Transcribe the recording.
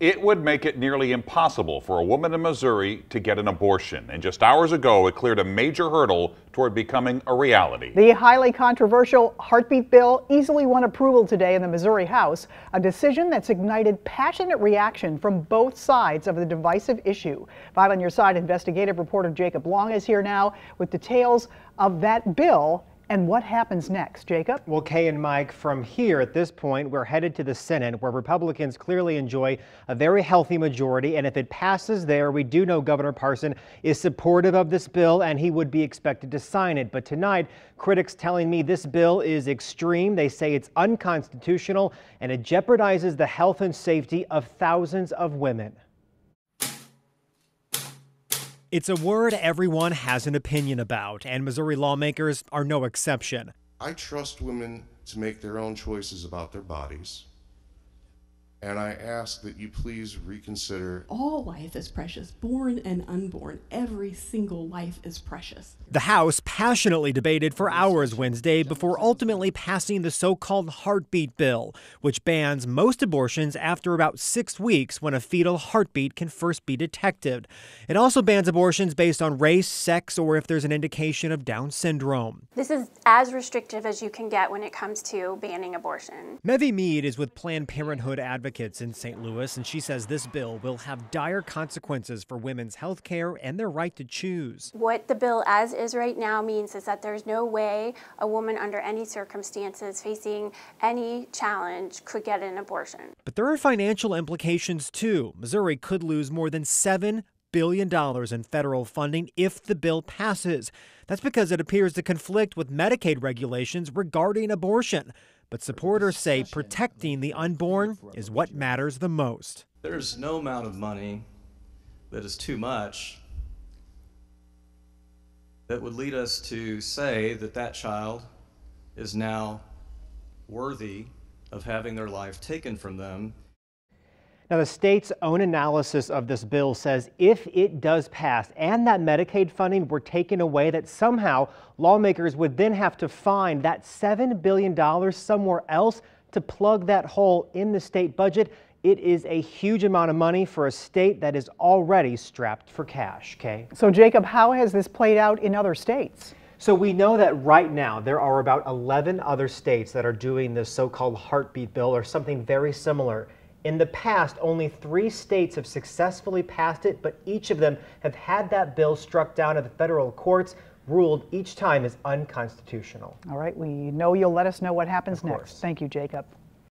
It would make it nearly impossible for a woman in Missouri to get an abortion. And just hours ago, it cleared a major hurdle toward becoming a reality. The highly controversial heartbeat bill easily won approval today in the Missouri House, a decision that's ignited passionate reaction from both sides of the divisive issue. 5 on Your Side investigative reporter Jacob Long is here now with details of that bill and what happens next. Jacob? Well, Kay and Mike, from here at this point, we're headed to the Senate, where Republicans clearly enjoy a very healthy majority. And if it passes there, we do know Governor Parson is supportive of this bill and he would be expected to sign it. But tonight, critics telling me this bill is extreme. They say it's unconstitutional and it jeopardizes the health and safety of thousands of women. It's a word everyone has an opinion about, and Missouri lawmakers are no exception. I trust women to make their own choices about their bodies, and I ask that you please reconsider. All life is precious, born and unborn. Every single life is precious. The House passionately debated for hours Wednesday before ultimately passing the so-called heartbeat bill, which bans most abortions after about 6 weeks when a fetal heartbeat can first be detected. It also bans abortions based on race, sex, or if there's an indication of Down syndrome. This is as restrictive as you can get when it comes to banning abortion. Mevy Mead is with Planned Parenthood advocates in St. Louis, and she says this bill will have dire consequences for women's health care and their right to choose. What the bill as is right now means is that there's no way a woman under any circumstances facing any challenge could get an abortion. But there are financial implications too. Missouri could lose more than $7 billion in federal funding if the bill passes. That's because it appears to conflict with Medicaid regulations regarding abortion. But supporters say protecting the unborn is what matters the most. There's no amount of money that is too much that would lead us to say that that child is now worthy of having their life taken from them. Now, the state's own analysis of this bill says if it does pass and that Medicaid funding were taken away, that somehow lawmakers would then have to find that $7 billion somewhere else to plug that hole in the state budget. It is a huge amount of money for a state that is already strapped for cash. Kay? So, Jacob, how has this played out in other states? So we know that right now there are about 11 other states that are doing this so-called heartbeat bill or something very similar. In the past, only 3 states have successfully passed it, but each of them have had that bill struck down at the federal courts, ruled each time as unconstitutional. All right, we know you'll let us know what happens next. Thank you, Jacob.